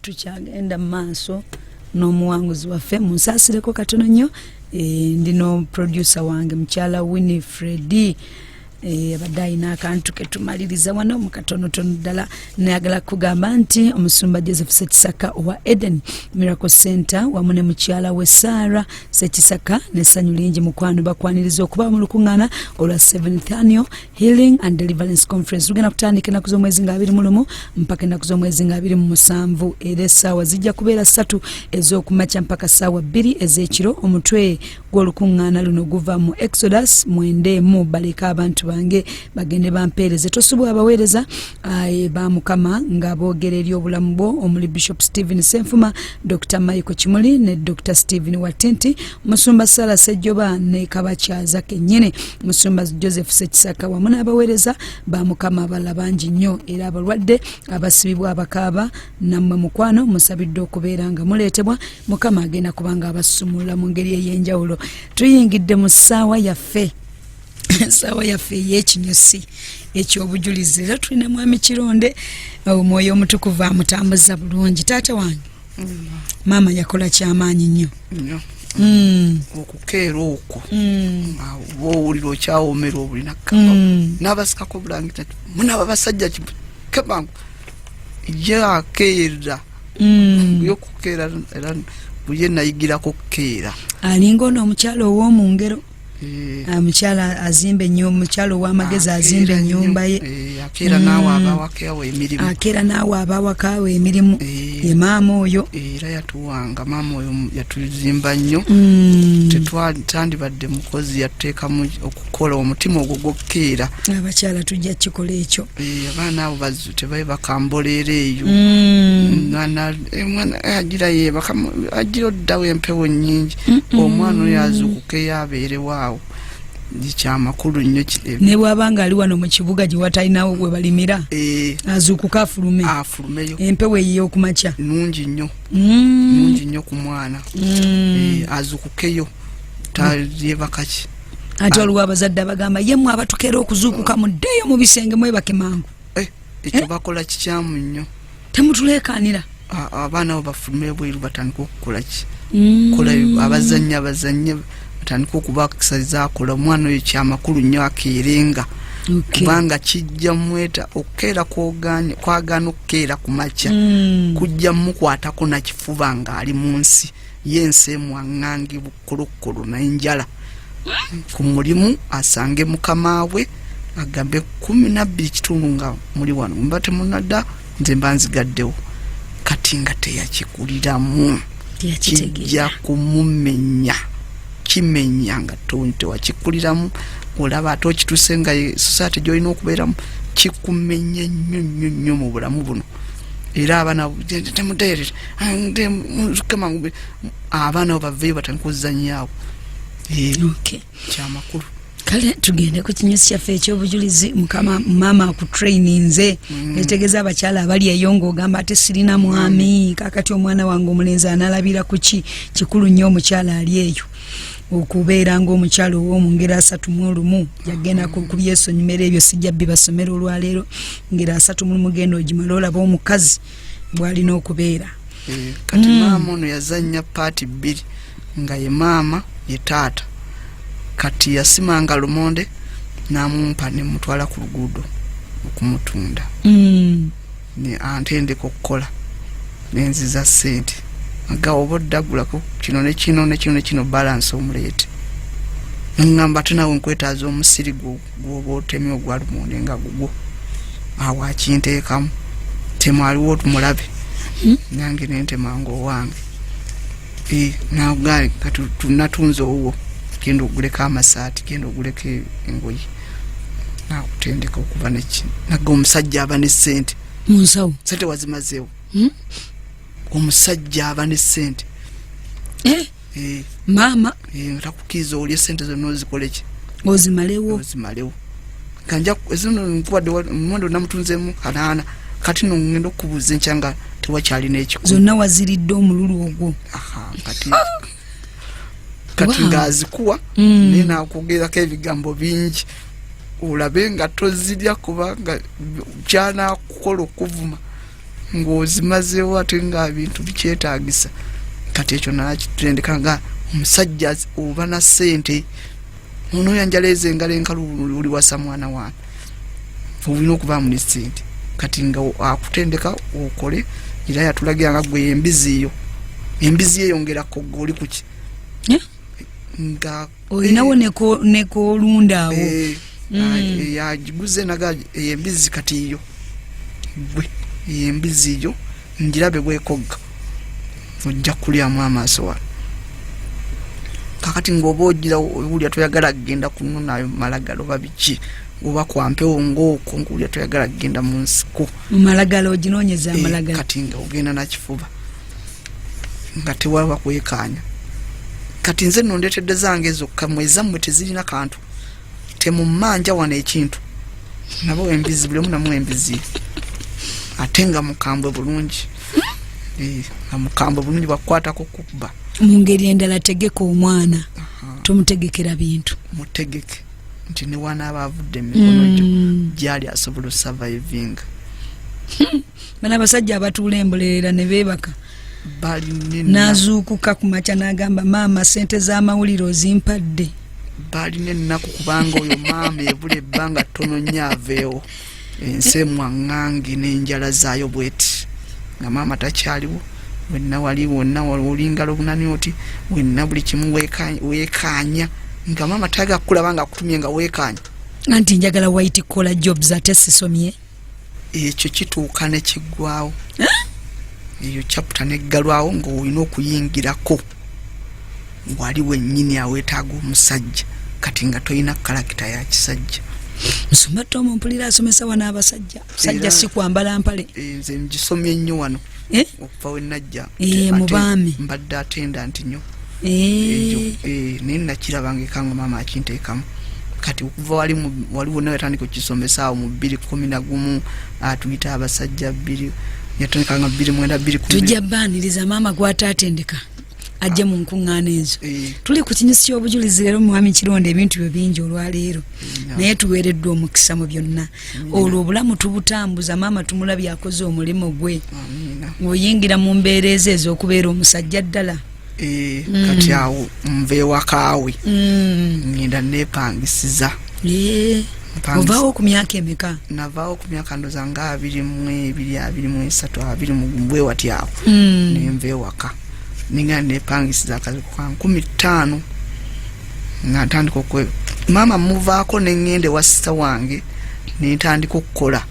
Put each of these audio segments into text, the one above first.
tukyagenda maaso n'omuwanguzi waffe munsasireko katono nnyo. Ndino producer wange mukyala Winifred abadde alina akantu ketumaliriza wano mu katonotono ddala. Nayagala kugamba nti omusumba Joseph Ssekisaka owa Eden Miracle Center wamu ne mukyala we Sarah Ssekisaka n'essanyu lingi mukwano bakwaniriza okuba mu lukuŋŋaana olwa 7th Annual Healing and Deliverance Conference. Lugenda kutandika ennaku z'omwezi nga 21 mpaka ennaku z'omwezi nga 27 era essaawa zijja kubeera 3 ez'okumakya mpaka ssaawa 2 ez'ekiro. Omutwe gw'olukuŋŋaana luno guva mu Exodus 9 baleka abantu bange bagende bampeereze. Tosubwa abaweereza ba Mukama nga boogera eri obulamu bwo omuli Bishop Stephen Senfuma, Dr. Michael Kimuli ne Dr. Stephen Watinti, Musumba Sala Sejjoba ne Kabakyaza kennyini, Musumba Joseph Ssekisaka wamu n'abaweereza ba Mukama abalala bangi nnyo era abalwadde abasibibwa abakaaba nammwe mukwano musabidde okubeera nga muleetebwa. Mukama agenda kubanga abasumulula mu ngeri ey'enjawulo. Tuyingidde mu ssaawa yaffe sawa yaffe y'ekinyusi eky'obujulizi. Era tulina mwami Kironde omwoyo omutukuvu amutambuza bulungi. Taata wange maama yakola kyamaanyi nnyo okukeera okwo bw'owulira okyawoomera obulina kamba n'abasikako bulangita munaba basajja kebangu yakeera yokukeera era buye nayigirako kukeera alinga ono omukyalo ow'omu ngero. Mukyala azimba ennyumba, mukyala ow'amagezi azimba ennyumba ye. Akeera naawe abawakawo emirimu. Akeera naawe abawakawo emirimu. Ye maama oyo. Era yatuwanga maama oyo yatuzimba nnyo. Tetwandibadde mukozi yatuteekamu okukola omutima ogwo gw'okukeera. Abakyala tujja kikola ekyo. Abaana abo tebabe bakamboleera eyo. Mwana agira yeebaka agira oddawo empewo nnyingi. Omwana oyo azuukuke yabeerewo nikyamakulu nnyo ne bw'abanga ali wano mu kibuga gye watalinawo gwe balimira azuukuka afulumeyo empewo ey'okumakya nungi nnyo ku mwana azuukukeyo talyebakaki. Ate waliwo abazadde abagamba yemmwe abatukera okuzuukuka muddeeyo mu bisenge mwebake mangu. Ekyo bakola kikyamu nnyo. Temutuleekaanira abaana abo bafulume bweru batandika okukola ki kola abazannya batandika okubakisaliza akola omwana oyo kyamakulu nnyo akeerenga kubanga kijja mweta okukeera kwagaana okukeera ku makya kujja mukwatako na kifuba nga ali mu nsi y'ensi emwaŋŋange bukolokolo n'enjala ku mulimu asange mukama we agambe 12 kitundu nga muli wano mba temunadda nze mba nzigaddewo kati nga teyakikuliramu kijja kumumenya kimenya nga tonte wakikuliramu olaba ate okituse nga society gy'olina okubeeramu kikumenya nnyo mu bulamu buno. Era abaana temuteerere abaana bavayo batandika okuzanyaawo kyamakulu. Kale tugende ku kinyusi kyaffe eky'obujulizi. Mukama maama akutraininze etegeeza abakyala abali eyo ng'ogamba ate sirina mwami kakati omwana wange omulenzi analabira ku kikulu nnyo omukyala ali eyo okubeera ng'omukyala ow'omu ngeri 31 yagenda ku byesonyumera ebyo sijja bibasomera olwaleero ngeri 31 genda ogimala olaba omukazi bw'alina okubeera. Kati maama ono yazannya paati 2 nga ye maama ye taata. Kati yasimanga lumonde namumpa ne mutwala ku luguudo okumutunda ne antendeka okukola nenziza ssente aga oboddagulako kino ne kino balance omuleete ngamba tunawe nkwetaaza omusiri gwoba otemye ogwa lumonde nga gugwo awo akinteekamu temwaliwo tumulabe nange nentemanga owange naugale kati tunatunze owo genda oguleko amasaati genda oguleko engoye nakutendeka okuba neki naga omusajja aba ne ssente munsawo sente wazimazeewo omusajja aba ne ssente maama takukiiza olye ssente zonna ozikoleki ozimalewo kanja ezino nkuwadde omuwendo namutunzeemu 8 kati nongenda okubuuza enkyanga tewakyalina ekikulu zonna waziridde omululu ogwo kati ngazikuwa nina akugerako ebigambo bingi olabe nga tozirya kubanga kyana kukola okuvuma ng'ozimazeewo ate nga bintu bikyetaagisa. Kati ekyo nakitendeka nga omusajja oba na ssente ono yanjaleeza engalo enkalu oli wasa mwana wange olina okubaamu ne ssente. Kati nga akutendeka okole era yatulagira nga gwe embizi eyongerako gwe oli kuki nga olinawo nekoolundaawo yagiguze naga embizi kati iyo gwe embizi iyo njirabe bwekogga ojja kulyamu amaaso wa kakati ng'oba ogira owulya toyagala kugenda kununayo malagalo babiki oba kwampewo ng'okwo ng'owulya toyagala kugenda mu nsiko malagalo oginoonyeza amalagalo kati nga ogenda nakifuba nga tewaba kwekaanya. Kati nze nno ndeetedde zange zokka mwezammwe tezirina kantu temummanja wano ekintu nabo embizi bulemu namu embizi ate nga mukambwe bulungi nga mukambwe bulungi bakukwatako kuba mu ngeri endala tegeka omwana tomutegekera bintu mutegeke nti ne wanaaba avudde emikono gyo gyali asobola surviving. bana abasajja abatuula embolerera ne beebaka balina nazuukuka ku makya n'agamba maama ssente z'amawulire ozimpadde. Balina ennaku kubanga oyo maama ebula ebbanga ttono nnyo aveewo ensi emwaŋŋange n'enjala zaayo bweti nga maama takyaliwo wenna wali wonna olingalo bunani oti wenna buli kimu weekaanya nga maama tayagala kukulaba nga akutumye nga weekaanya anti njagala white collar jobs ate sisomye. Ekyo kituuka ne kiggwawo eyo chapter neggalwawo ng'olina okuyingirako wali wennyini aweetaaga omusajja kati nga toyina kalakita ya kisajja. Nsoma Tom mpulira asomesa wana abasajja sajja si kwambala mpale nze ngisomye nnyo wano okuva we najja mubaami mbadde attendant nnyo naye nakirabanga ekanga maama akinteekamu. Kati okuva waliwo nawe yatandika okukisomesa awo mu 2011 atuyita abasajja 2 yatandikanga 2009 tujja baaniriza maama gw'ataatendeka ajje mu nkuŋŋaana ezo. Tuli ku kinyusi ky'obujulizi leero mwami Kironde ebintu byo bingi olwaleero naye tuweereddwa omukisa mu byonna. Olwo obulamu tubutambuza maama tumulabye akoze omulimu gwe ng'oyingira mu mbeera ezo ez'okubeera omusajja ddala. Kati awo nve wakaawe ngenda neepangisiza. Ovaawo ku myaka emeka? Navaawo ku myaka ndoza nga 22, 23, 20 wati awo nenve waka ninga nepangisiza akazi kwa 15 nga ntandika okwe maama muvaako nengende wa sister wange nentandika okukola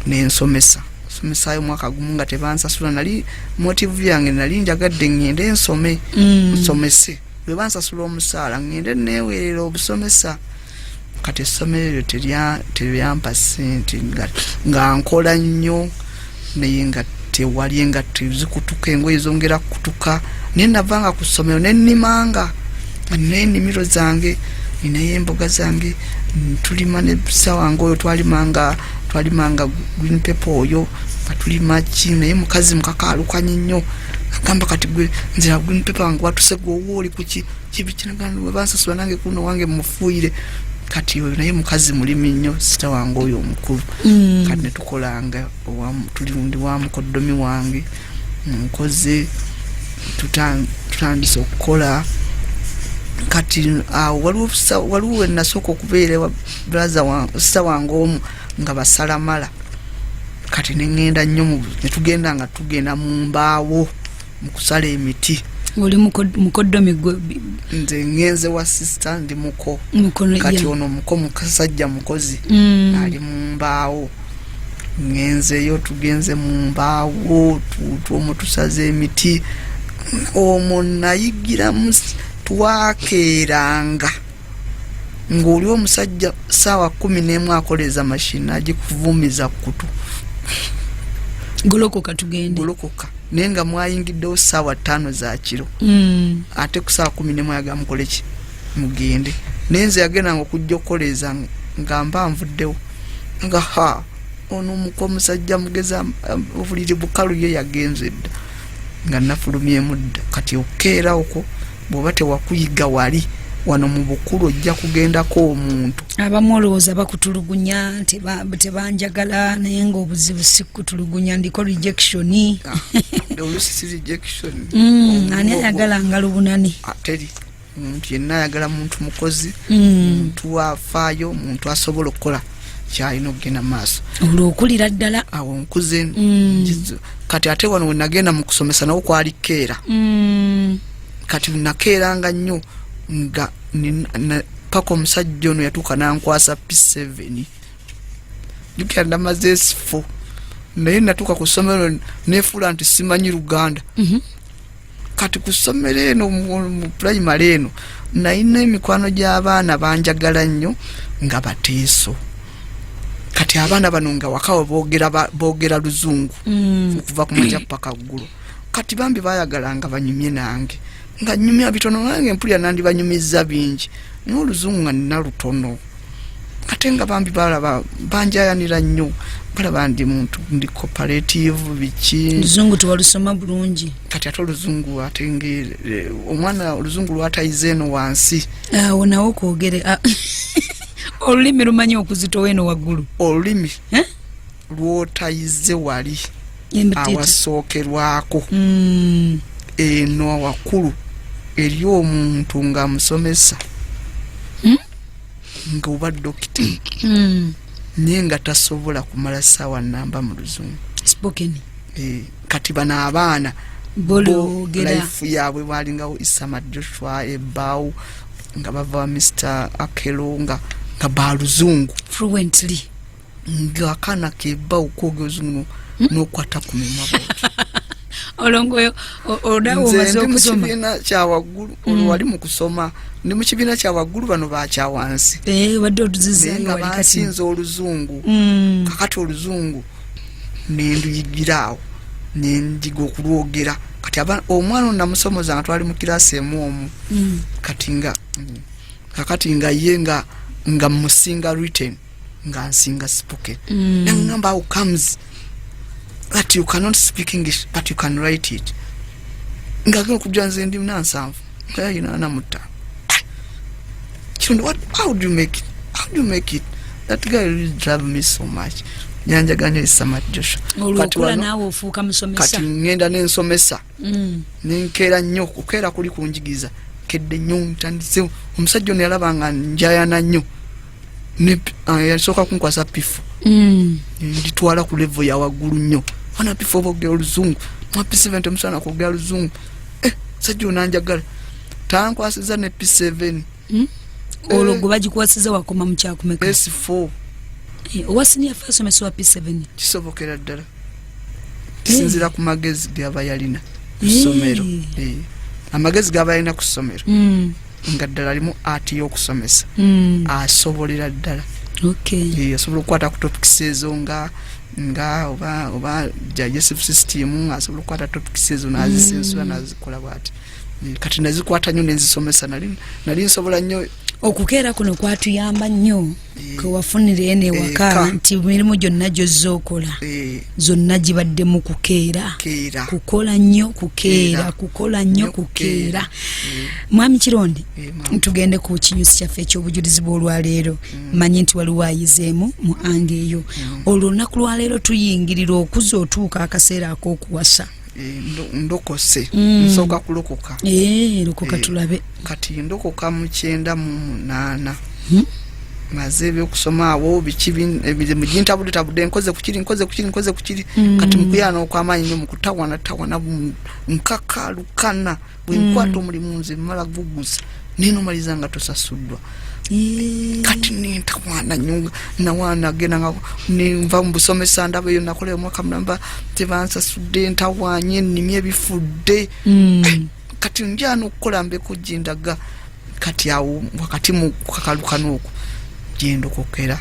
nensomesa somesayo mwaka gumu nga tebansasula nali motive yange nali njagadde ngende nsome nsomese bwe bansasula omusaala ngende neewerera obusomesa. Kati essomero teryampa ssente nga nkola nnyo naye nga tewali nga tezikutuka engoye zongera kutuka naye navanga ku ssomero nennimanga n'ennimiro zange ninayo emboga zange tulima ne busa wange oyo twalimanga green pepper oyo batulima ki naye mukazi mukakaalukanye nnyo agamba kati gwe nzira green pepper wange watuse gwe oli kuki kibikinagana we bansasula nange kuno wange mufuuyire kati oyo naye mukazi mulimi nnyo sita wange oyo omukulu kati netukolanga tulirundi wa mukoddomi wange nkoze tutandise okukola. Kati waliwo wenasooka okubeera sita wange omu nga basalamala kati nengenda nnyo netugenda nga tugenda mu mbaawo mu kusala emiti. Oli mukoddomi gwe? Nze ngenze wa sister ndi muko kati ono muko mukasajja mukozi ali mu mbaawo ngenzeyo tugenze mu mbaawo tuomo tusaze emiti omwo nayigiramu twakeeranga ng'oliwo omusajja saawa 11 akoleza mashini agikuvumiza kutu golokoka tugende golokoka naye nga mwayingiddewo saawa 5 za kiro ate ku saawa 11 yagamukole ki mugende naye nze yagendanga okujja okukoleza nga mba nvuddewo nga ono muko omusajja mugeza obuliri bukalu ye yagenze dda nga nafulumyemu dda. Kati okeera okwo bw'oba tewakuyiga wali wano mu bukulu ojja kugendako omuntu abamolowooza bakutulugunya tebanjagala naye ng'obuzibu si kutulugunya ndiko rejection oluusi si rejection ani ayagala ngalo bunani teri omuntu yenna ayagala muntu mukozi muntu afaayo muntu asobola okukola kyalina okugenda maaso olwokulira ddala awo nkuze kati ate wano we nagenda mu kusomesa nawo kwali keera kati nakeeranga nnyo nga paka omusajja ono yatuuka nankwasa P7 jukira ndamaze S4 naye natuuka ku ssomero nefuula nti simanyi Luganda kati ku ssomero eno mu primary eno nalina emikwano gy'abaana banjagala nnyo nga bateeso kati abaana bano nga wakawa boogera Luzungu okuva ku makya paka ggulu kati bambi bayagalanga banyumye nange nga nyumya bitono nange mpulira nandi banyumiza bingi naye Oluzungu nga nina lutono ate nga bambi balaba banjayanira nnyo balaba ndi muntu ndi cooperative biki Luzungu tuwalusoma bulungi kati ate Oluzungu ate omwana Oluzungu lwatayize eno wansi awo nawo kwogere olulimi lumanyi okuzitowa eno waggulu olulimi lwotayize wali awasookerwako eno wakulu eri omuntu nga musomesa nga oba dokita naye nga tasobola kumala ssaawa namba mu Luzungu spoken kati bano abaana life yaabwe balingawo Isama Joshua Ebbawo nga bava Mr. Akelo nga baluzungu fluently nga kana kebbawo kwogera Oluzungu n'okwata ku mimwa bwoti olongoyo odawo maze okusoma kibiina kya waggulu wali mu kusoma ndi mu kibiina kya waggulu bano bakya wansi wadde otuzizayo nga basinza Oluzungu kakati Oluzungu nenduyigiraawo nendiga okulwogera kati omwana namusomoza nga twali mu kirasi emu omu kakati nga ye nga musinga written nga nsinga spoken nangamba how comes that you cannot speak English but you can write it ngagenda kujja nze ndi nansanvu yina namuta Kironde, how do you make it that guy really drive me so much nyanjaganya Isama Joshua olukula nawe ofuuka musomesa kati ngenda nensomesa nenkeera nnyo okukeera kuli kunjigiza kedde nnyo ntandise omusajja ono yalabanga njayana nnyo yasooka kunkwasa pifu nditwala ku level ya waggulu nnyo wana pifu oboogera Oluzungu mwa P7 omusana kwogera Luzungu sajja onanjagala tankwasiza ne P7 olwo gwe bagikwasiza wakoma mu kyakumeka S4 owasiniya fe asomesa wa P7 kisobokera ddala kisinzira ku magezi gaba yalina ku ssomero amagezi gaba yalina ku ssomero nga ddala alimu ati y'okusomesa asobolera ddala asobola okukwata ku topics ezo nga oba digestive system asobola okukwata topics ezo nazisensula nazikola bwati kati nazikwata nnyo nenzisomesa nali nsobola nnyo okukeera kuno kwatuyamba nnyo kwewafunira ene waka nti mirimu gyonna gyozza okola zonna gibadde mu kukeera kukola nnyo kukeera mwami Kironde tugende ku kinyusi kyaffe eky'obujulizi bw'olwaleero manyi nti waliwo ayizeemu mu ange eyo olwo olunaku lwaleero tuyingirira okuza otuuka akaseera ak'okuwasa ndokose nsooka kulokoka lokoka tulabe kati ndokoka mu 98 maze ebyokusoma awo emirimu gintabudde nkoze kukiri kati mukuyana okw'amaanyi nnyo mukutawana nkakalukana bwe nkwata omulimu nze mala gugusa nenomaliza nga tosasuddwa kati nentawana nnyo nawana genda nga nenva mu busomesa ndaba eyo nakola omwaka mulamba tebansasudde ntawanye ennimi ebifudde kati njana okukola mbeko jindaga kati awo wakati mu kukakalukana okwo genda okokera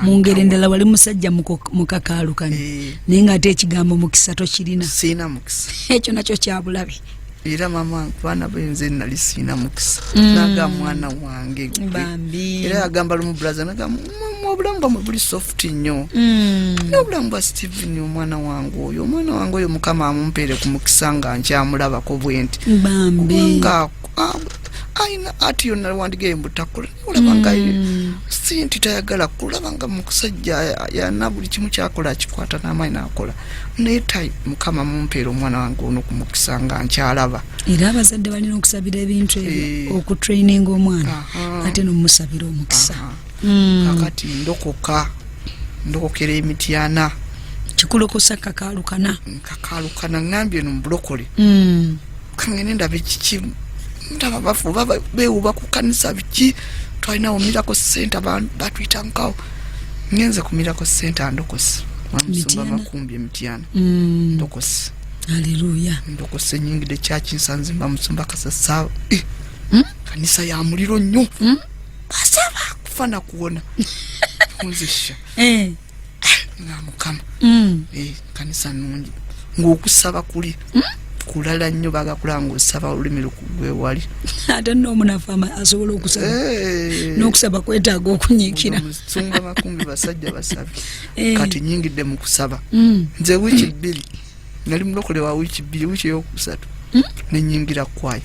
mu ngeri endala wali musajja mukakalukana naye nga ate ekigambo mukisa tokirina siina mukisa ekyo nakyo kyabulabe era mama bana benze nali siina mukisa naga mwana wange bambi era agamba lumu brother naga obulamu bamwe buli soft nnyo n'obulamu bwa Steven omwana wange oyo mukama amumpeere ku mukisa nga nkyamulabako bwenti bambi nga naina ati yonna wandigaye mbutakula olabanga sinti tayagala kulabanga mukusajja ya Nabo kimu kyakola akikwata n'amaanyi n'akola naye tayi mukama mumpeera omwana wange ono kumukisanga nkyalaba era abazadde balina okusabira ebintu ebyo okutraininga omwana ate n'omusabira omukisa kakati ndokokera emityana kikulokosa kakalukana ngambye no mbulokole kangene ndabe kiki ndaba bafu baba beewuba ku kanisa biki twalinawo Miracle Center batuyita nkawo ngenze ku Miracle Center ndokose wamusumba makumbi emityana ndokose haleluya ndokose nyingide church nsanze bamusumba kasasa kanisa ya muliro nnyo basaba kufana kuona kunzisha ngamukama kanisa nungi ng'okusaba kuli kulala nnyo bagakulanga osaba olulimi lukugwe wali ate n'omunafama asobola okusaba n'okusaba kwetaaga okunyiikira musumba makumbi basajja basabi kati nyingidde mu kusaba nze wiiki 2 nali mulokole wa wiiki 2 wiiki eyokusatu nenyingira kwayo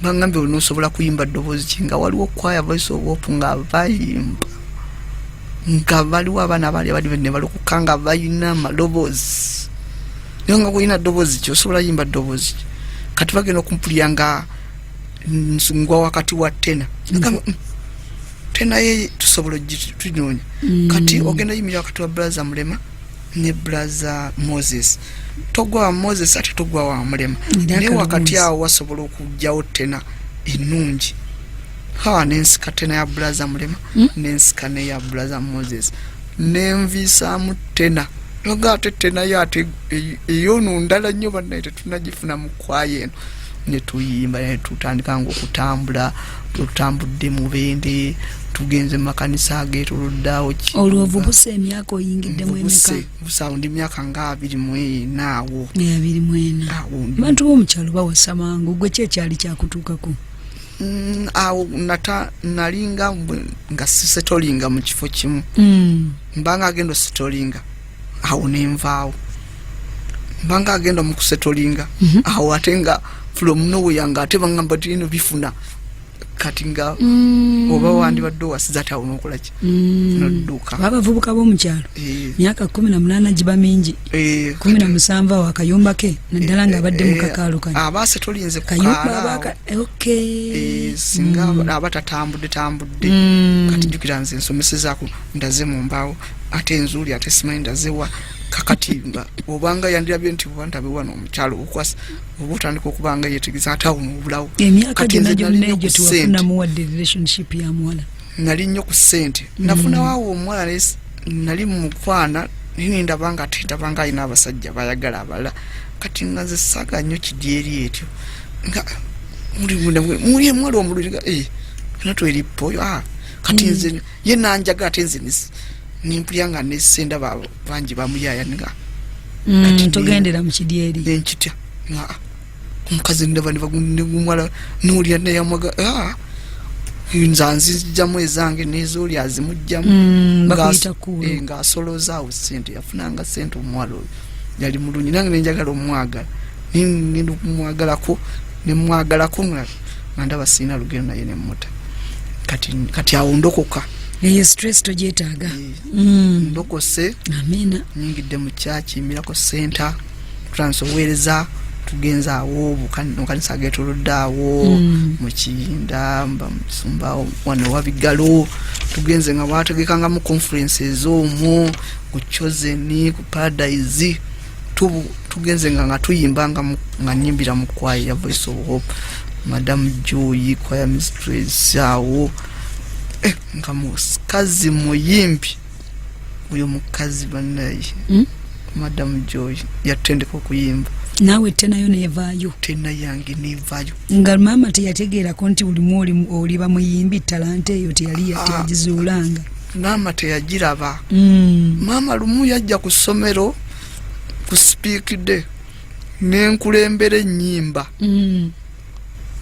nagambye onosobola kuyimba ddoboozi ki nga waliwo kwaya voice of hope nga bayimba nga baliwo abaana bali abali ne balokoka nga bayina amaloboozi naye nga kulina ddoboozi ki osobola yimba ddoboozi ki kati bagenda okumpulira nga nsungwa wakati wa tena tena ye tusobola tunoonya kati ogenda yimira wakati wa brother Mulema ne brother Moses togwa wa Moses ate togwa wa Mulema naye wakati awo wasobola okujjawo tena ennungi nensika tena ya brother Mulema nensika ne ya brother Moses nenvisaamu tena noga ate tena yate eyo ndala nnyo bannaye tetunagifuna mu kwaya eno ne tuyimba ne tutandika ng'okutambula tutambudde mu bende tugenze mu makanisa ageetoloddeawo olwovu busa emyaka oyingiddemu emeka busa ndi myaka nga 24 awo 24 bantu b'omukyalo bawasa mangu gwe kyekyali kyakutuukako awo nalinga nga sisetolinga mu kifo kimu mbanga agenda osetolinga awo nenvaawo mbanga agenda mu kusetolinga awo ate nga from nowhere nga ate bangamba tino bifuna kati nga oba wandibadde owasiza ate awo n'okola ki nodduka abavubuka b'omukyalo myaka 18 giba mingi 17 awo akayumba ke naddala nga abadde mu kakaalukanya abasetolinze kayumba singa abatatambudde kati jjukira nze nsomesezaako ndaze mu mbaawo ate enzuuli ate simanyi ndazewa kakatimba obanga yandirabye nti bwantabe wano omukyalo okwasa oba otandika okubanga yeetegeza ate awo n'obulawo emyaka gyonna tewafunamu wadde relationship ya muwala nali nnyo ku ssente nafunawaawo omuwala nali mukwana naye ndabanga ate ndabanga alina abasajja bayagala abalala kati nga nze saga nnyo kidyeri etyo nga muli emwala omululi nga natweripo kati nze ye nanjaga ate nze nimpulya nga nesenda bangi bamuyaya nga togendera mu kidyeri nenkitya omukazi ndaba negumwala nolya neyamaga nzanzijjamu ezange nezooli azimugjamu ng'asolozaawo sente yafunanga sente omuwala oyo yali mulungi nange nenjagala omwagala nemwagalako nga ndaba siina lugendo naye nemuta kati awo ndokoka eyo stress togyetaaga ndokose amina nyingidde mu kyaki Miracle Center tutansoweereza tugenza awo mukanisa ageetolodde awo mu Kiyinda musumba wano wabigalo tugenze nga bategekanga mu conferences omwo ku Chosen ku Paradise tugenze nga tuyimbanga nga nyimbira mu kwaya ya Voice of Hope Madam Joy kwaya mistress awo nga mukazi muyimbi uyo mukazi banaye Madam Joy yatendeka okuyimba nawe tenayo nevaayo tena yange nevaayo nga mama teyategeerako nti bulimu oliba muyimbi talanta eyo teyagizuulanga mama teyagiraba mama lumu yajja ku ssomero ku speak day nenkulembera ennyimba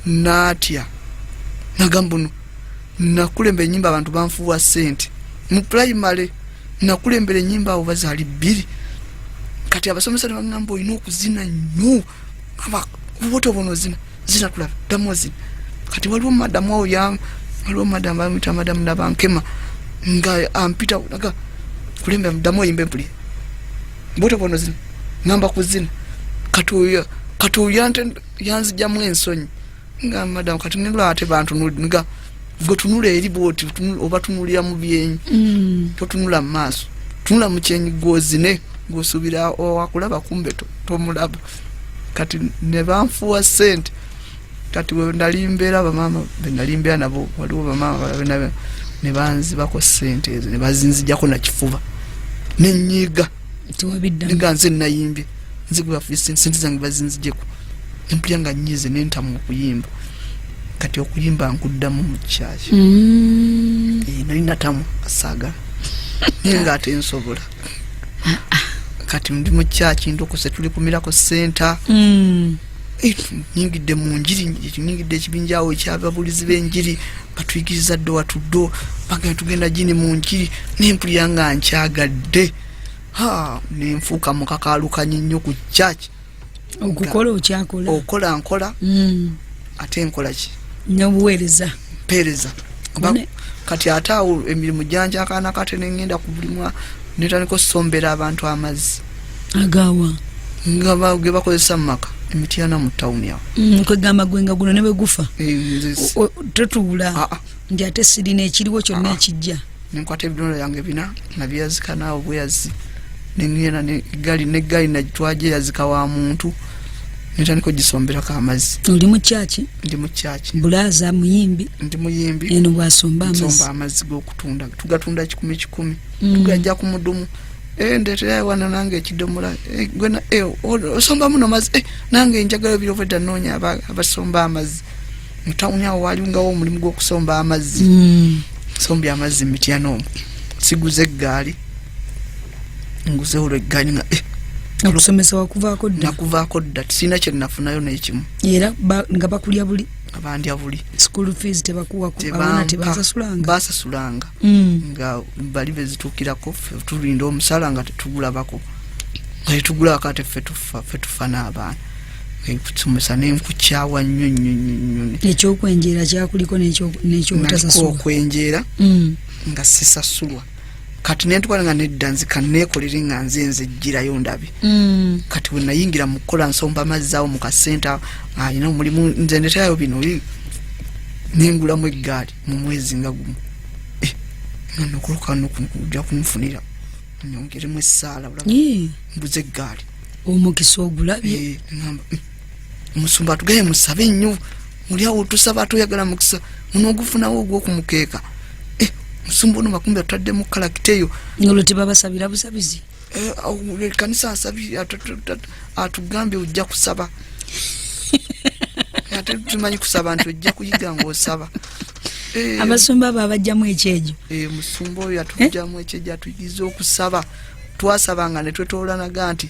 natya nagamba no nakulembera ennyimba abantu banfuwa sente mu primary nakulembera ennyimba abo bazaali 2 kati abasomesa ne bagamba olina okuzina nnyo obotobono zina ziratulaba ddamu zino kati waliwo madamu awo waliwo madamu bamuyita madamu Nabankema nga ampita naga kulembe ddamu oyimbe mpuli mbote bono zino ngamba kuzina kati oyo yanzijjamu ensonyi nga madamu kati nilwa ate bantu nga gotunula eri bwoti oba tunulira mu byenyi totunula mu maaso tunula mu kyenyi gwozine gw'osuubira owakulaba kumbe tomulaba kati ne banfuwa ssente kati we ndali mbeera bamaama be ndali mbeera nabo waliwo bamaama ne banzibako ssente ezo ne bazinzijjako na kifuba nenyiga nga nze nayimbye nzigula ssente zange bazinzijjeko empulya nga nyize nentamu okuyimba kati okuyimba nkuddamu mu kyaki nali natamu asaagala naye nga ate nsobola kati ndi mu kyaki ndokose tuli kumirako senta nyingidde mu njiri nyingidde ekibinja awo ekyababulizi b'enjiri batuyigiriza ddo watuddo bagenda tugenda gini mu njiri n'empulya nga nkyagadde nenfuuka mukakaalukanye nnyo ku kyaki okukola okyakola okola nkola ate nkola ki n'obuweereza mpeereza kati ate awo emirimu janja akaana kate nengenda ku buli netandika osombera abantu amazzi agawa nga ge bakozesa mu maka emitiana mu tawuni awo kwegamba gwenga guno ne bwe gufa totuula nti ate sirina ekiriwo kyonna ekijja nenkwata ebidomola yange bina nabyazika naawe bweyazi nengenda neggali natwagyeyazika wa muntu netandika ogisomberako amazzi oli mu kyaki ndi mu kyaki bulaaza muyimbi ndi muyimbi eno bwasomba amazzi g'okutunda tugatunda 10 tugajja ku mudumu ndeetera wana nange ekidomola gwena osomba muno mazzi nange njagala biro bwedda noonya abasomba amazzi mu tawuni awo walingawo omulimu gw'okusomba amazzi sombya amazzi mityana omwo siguze eggaali nguze olwo eggaali nga okusomesa wakuvaako dda nakuvaako dda tisina kye nafunayo n'ekimu era nga bakulya buli abandya buli school fees tebakuwa abaana tebasasulanga basasulanga nga bali bezituukirako tulinda omusala nga tetugulabako nga tetugulabako ate ffe tufa n'abaana kusomesa nenkukyawa nnyo ekyokwenjeera kyakuliko n'ekyobutasasula okwenjeera nga sisasulwa kati nentukwana nga nedda nzika neekolere nga nze ejjirayo ndabe kati bwe nayingira mu kukola nsomba amazzi awo mu kasenta alina omulimu nze ndeterayo bino nengulamu eggaali mu mwezi nga gumu nga nokuluka nokujja kunfunira nyongeremu essaala mbuze eggaali omukisa ogulabye omusumba atugaye musabe ennyo muli awo tusaba atoyagala mukisa munogufunawo ogw'okumukeeka musumba ono makumbi atadde mu kalakita eyo olwo tebabasabira busabizi kanisa asabi atugambye ojja kusaba ate tumanyi kusaba nti ojja kuyiga ng'osaba abasumba abo abajjamu ekyejo musumba oyo atujjamu ekyejo atuyigiriza okusaba twasabanga ne twetoolanaga nti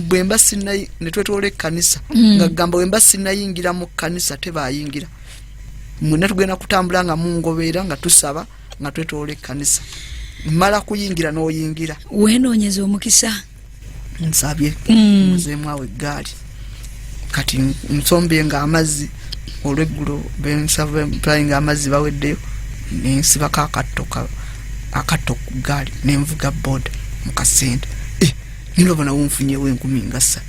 bwemba sinnayi ne twetoola ekkanisa nga gamba bwemba sinnayingira mu kkanisa tebayingira mwena tugenda kutambula nga mungobeera nga tusaba nga twetoola ekkanisa mala kuyingira n'oyingira weenoonyeza omukisa nsabye muzeemu awo eggaali kati nsombye nga amazzi olweggulo bensaba mpulayi nga amazzi baweddeyo nensibako akatto ku ggaali nenvuga booda mu kasente nilobona wonfunyewo 10,000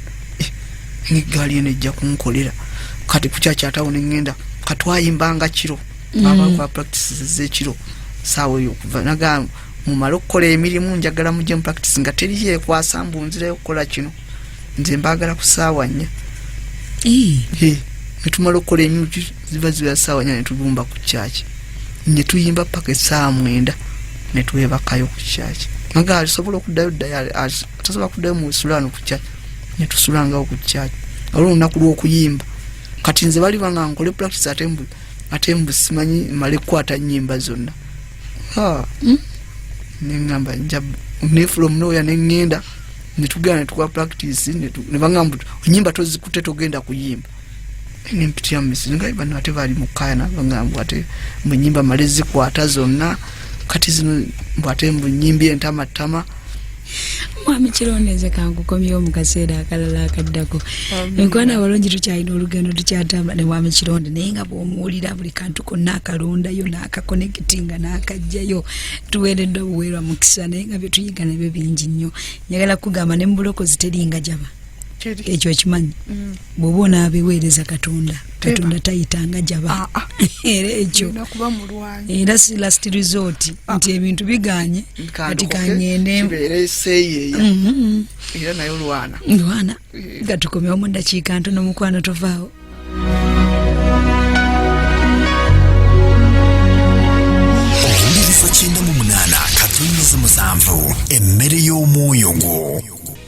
n'eggaali eno ejja kunkolera kati kukyakyaatawo nengenda katwayimbanga kiro abakwa practices z'ekiro saawa eyo okuva naga mumala okukola emirimu njagala mujje mu practice nga teriyo ekwasa mbunzirayo okukola kino nze mbaagala ku saawa 4 netumala okukola emirimu ziba ziba saawa 4 netubumba ku kyaki netuyimba paka essaawa 9 netwebakayo ku kyaki naga alisobola okuddayo ddaya atasobola kuddayo mu sulano ku kyaki netusulangawo ku kyaki olwo olunaku lw'okuyimba kati nze bali banga nkole practice ate mbu simanyi male kukwata nnyimba zonna nengamba nefula omunooya nengenda netugenda netukola practice nebagamba onyimba tozikute togenda kuyimba nempitira mumisi nga bano ate bali mukaya nabagamba ate munyimba male zikwata zonna kati zino ate mbu nyimbi entamatama mwami Kironde nze kankukomyewo mu kaseera akalala akaddako. Enkwana abalungi tukyalina olugendo tukyatamba ne mwami Kironde naye nga bw'omuwulira buli kantu konna akalondayo n'akakonekitinga n'akajjayo tuweereddwa buweerwa mukisa naye nga bye tuyiga nabyo bingi nnyo. Njagala kugamba ne mu bulokozi teringa jaba. Ekyo ekimanyi bw'oba onaabiweereza Katonda tayitanga jaba era ekyo era si last resort nti ebintu biganye kati kanyende era nayo lwana gatukomyewo mu ddakiika ntono mukwano tovaawo. Owuliriza 98.7 emmere y'omwoyo gwo.